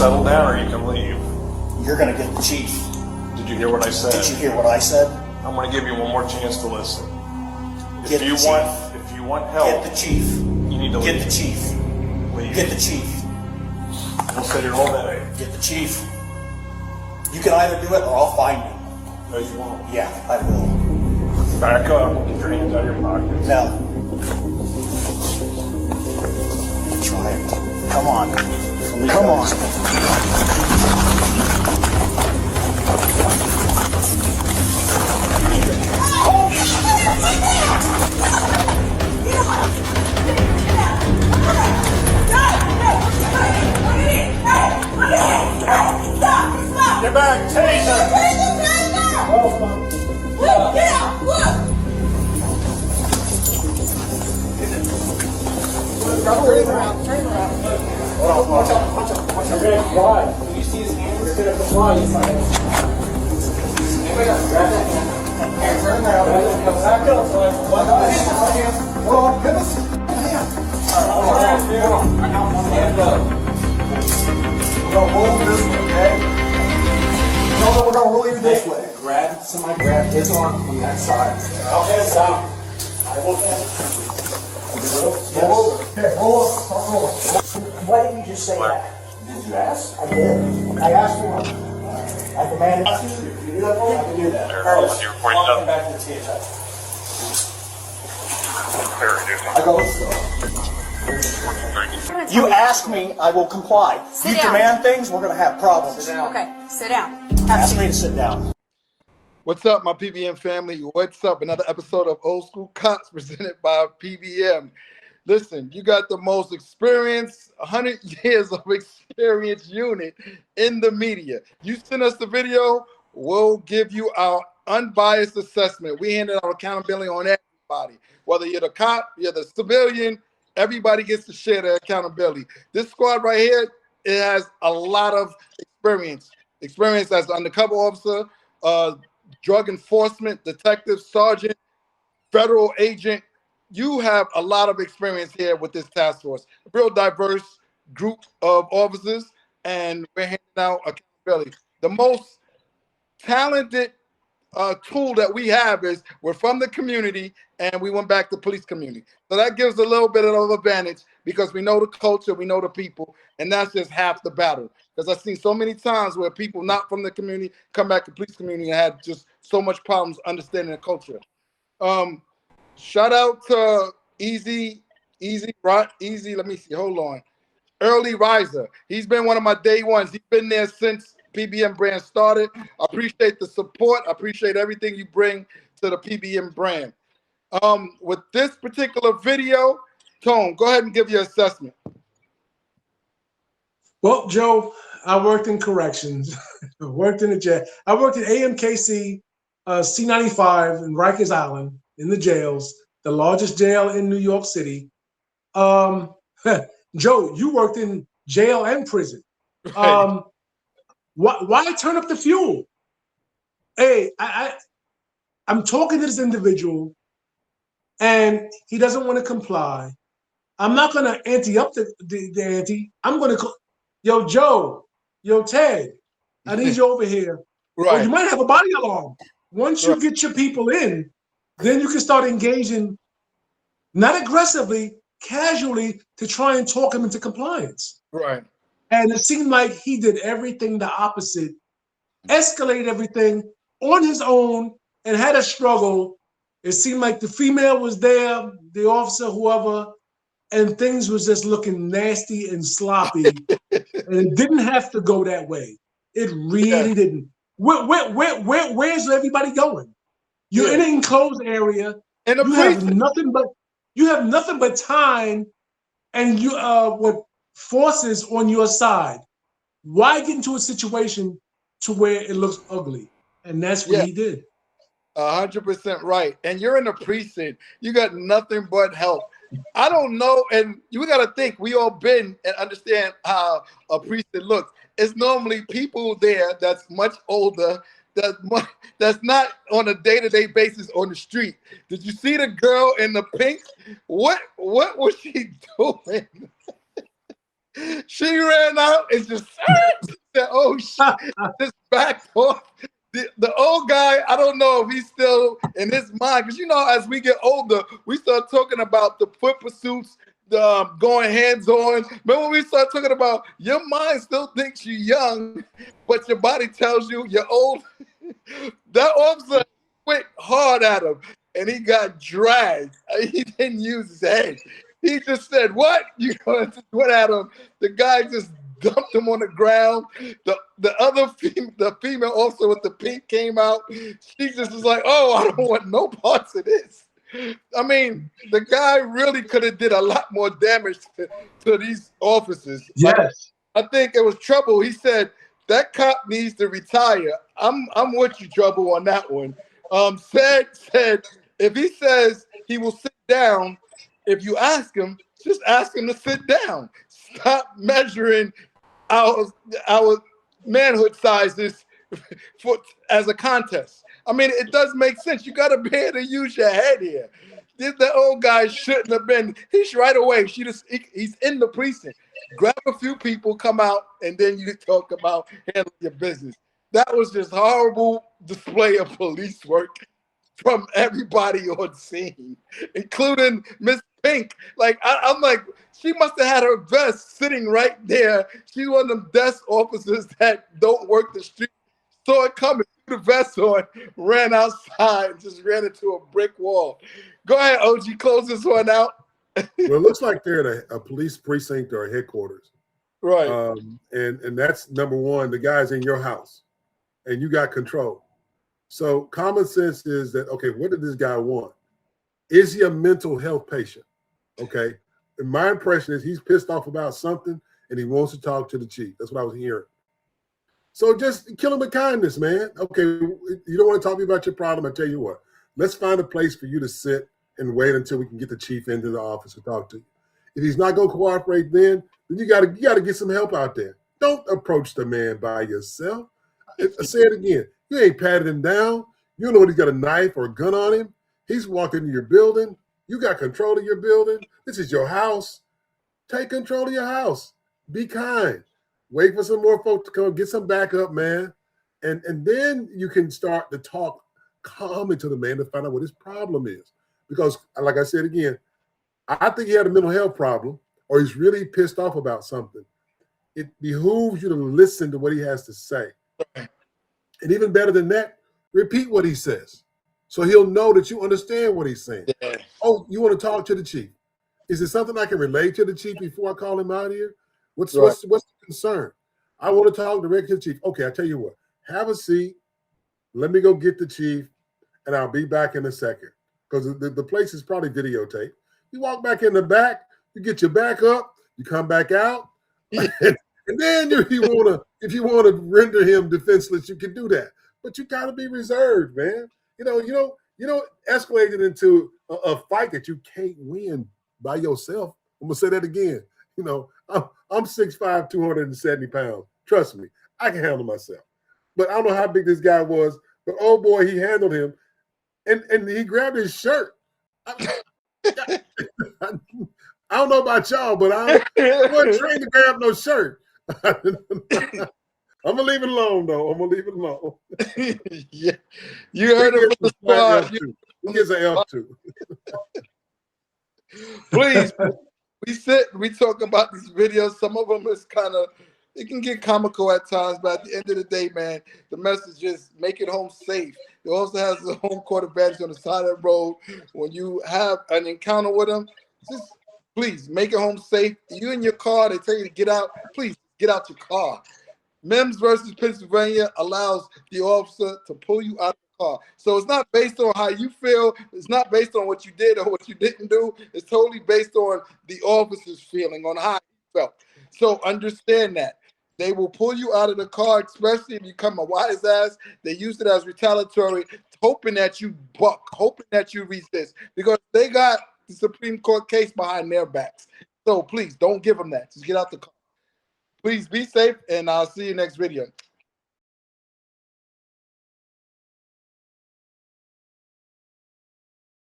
settle down or you can leave. You're going to get the chief. Did you hear what I said? Did you hear what I said? I'm going to give you one more chance to listen. Get If you want help, Get the chief. you need to leave. Get the chief. Leave. Get the chief. I'll sit here all day. Get the chief. You can either do it or I'll find you. No, you won't. Yeah, I will. Back up. Get your hands out of your pockets. Now, try it. Come on. Come on. Get back, taser! Get out! Look! Turn around. Watch out. You're gonna fly. When you see his hands, you're gonna fly. Grab that hand. Turn around. Back up. One hand. Hold on. Give us. Hold on. I got one hand up. We're gonna roll this way, okay? No, we're gonna roll you this way. Somebody grab his arm from that side. Okay, stop. I will roll over. Okay, roll over. Start rolling. Why didn't you just say that? Did you ask? I did. I asked for it. I commanded you. If you do that for me, I can do that. Carlos, welcome back to the THI. I go, let's go. You ask me, I will comply. Sit you down. demand things, we're going to have problems. Okay, sit down. Ask me to sit down. What's up, my PBM family? What's up? Another episode of Old School Cops presented by PBM. Listen, you got the most experienced, 100 years of experience unit in the media. You send us the video, we'll give you our unbiased assessment. We hand out accountability on everybody. Whether you're the cop, you're the civilian, everybody gets to share their accountability. This squad right here, it has a lot of experience. Experience as an undercover officer, drug enforcement, detective, sergeant, federal agent. You have a lot of experience here with this task force. A real diverse group of officers, and we're handing out accountability. The most talented tool that we have is we're from the community and we went back to police community. So that gives a little bit of advantage because we know the culture, we know the people, and that's just half the battle. Because I've seen so many times where people not from the community come back to police community and had just so much problems understanding the culture. Shout out to Easy. Let me see. Hold on. Early riser. He's been one of my day ones. He's been there since PBM brand started. I appreciate the support. I appreciate everything you bring to the PBM brand. With this particular video, Tone, go ahead and give your assessment. Well, Joe, I worked in corrections. I worked in the jail. I worked at AMKC C95 in Rikers Island in the jails, the largest jail in New York City. Joe, you worked in jail and prison. Right. Why turn up the fuel? Hey, I'm talking to this individual, and he doesn't want to comply. I'm not going to ante up the ante. I'm going to call, yo, Joe, yo, Ted, I need you over here. Right. Or you might have a body alarm. Once you get your people in, then you can start engaging, not aggressively, casually, to try and talk him into compliance. Right. And it seemed like he did everything the opposite, escalated everything on his own and had a struggle. It seemed like the female was there, the officer, whoever, and things was just looking nasty and sloppy. And it didn't have to go that way. It really didn't. Where's everybody going? You're in an enclosed area. And you have nothing but time, and you with forces on your side. Why get into a situation to where it looks ugly? And that's what he did. 100% right. And you're in a precinct. You got nothing but help. I don't know, and you got to think, we all been and understand how a precinct looks. It's normally people there that's much older, that's not on a day-to-day basis on the street. Did you see the girl in the pink? What was she doing? She ran out and just oh shit, just backed off. The old guy, I don't know if he's still in his mind, because you know, as we get older, we start talking about the foot pursuits, the going hands-on. Remember when we start talking about your mind still thinks you're young, but your body tells you you're old? That officer went hard at him, and he got dragged. He didn't use his head. He just said, "What?" You know, just went at him. The guy just dumped him on the ground. The female officer with the pink came out. She just was like, "Oh, I don't want no parts of this." I mean, the guy really could have did a lot more damage to these officers. Yes. I think it was Trouble. He said that cop needs to retire. I'm with you, Trouble, on that one. Said if he says he will sit down, if you ask him, just ask him to sit down. Stop measuring our manhood sizes as a contest. I mean, it does make sense. You got to be able to use your head here. The old guy shouldn't have been. He's right away. He's in the precinct. Grab a few people, come out, and then you talk about handling your business. That was just horrible display of police work from everybody on scene, including Miss Pink. Like I'm like, she must have had her vest sitting right there. She's one of them desk officers that don't work the street. Saw it coming, threw the vest on, ran outside, and just ran into a brick wall. Go ahead, OG, close this one out. Well, it looks like they're at a police precinct or a headquarters. Right. And that's number one. The guy's in your house, and you got control. So common sense is that, okay, what did this guy want? Is he a mental health patient? Okay. And my impression is he's pissed off about something, and he wants to talk to the chief. That's what I was hearing. So just kill him with kindness, man. Okay, you don't want to talk to me about your problem. I tell you what, let's find a place for you to sit and wait until we can get the chief into the office to talk to you. If he's not going to cooperate, then you got to get some help out there. Don't approach the man by yourself. I say it again. You ain't patted him down. You don't know when he's got a knife or a gun on him. He's walked into your building. You got control of your building. This is your house. Take control of your house. Be kind. Wait for some more folks to come. Get some backup, man. And then you can start to talk calmly to the man to find out what his problem is. Because, like I said again, I think he had a mental health problem or he's really pissed off about something. It behooves you to listen to what he has to say. And even better than that, repeat what he says. So he'll know that you understand what he's saying. Yeah. Oh, you want to talk to the chief? Is there something I can relate to the chief before I call him out here? What's the concern? I want to talk directly to the chief. Okay, I tell you what. Have a seat. Let me go get the chief, and I'll be back in a second. Because the place is probably videotaped. You walk back in the back, you get your back up, you come back out, and then if you want to render him defenseless, you can do that. But you got to be reserved, man. You know, escalated into a fight that you can't win by yourself. I'm gonna say that again. You know, I'm 6'5", 270 pounds. Trust me, I can handle myself. But I don't know how big this guy was. But oh boy, he handled him, and he grabbed his shirt. I don't know about y'all, but I wasn't trained to grab no shirt. I'm gonna leave it alone, though. I'm gonna leave it alone. Yeah, you heard it from the squad. He gets an L2. Please, we talk about these videos. Some of them is kind of, it can get comical at times, but at the end of the day, man, the message is make it home safe. It also has the home court advantage on the side of the road. When you have an encounter with them, just please make it home safe. You in your car, they tell you to get out. Please get out your car. Mims versus Pennsylvania allows the officer to pull you out of the car. So it's not based on how you feel. It's not based on what you did or what you didn't do. It's totally based on the officer's feeling, on how he felt. So understand that. They will pull you out of the car, especially if you come a wise ass. They use it as retaliatory, hoping that you buck, hoping that you resist, because they got the Supreme Court case behind their backs. So please don't give them that. Just get out the car. Please be safe, and I'll see you next video.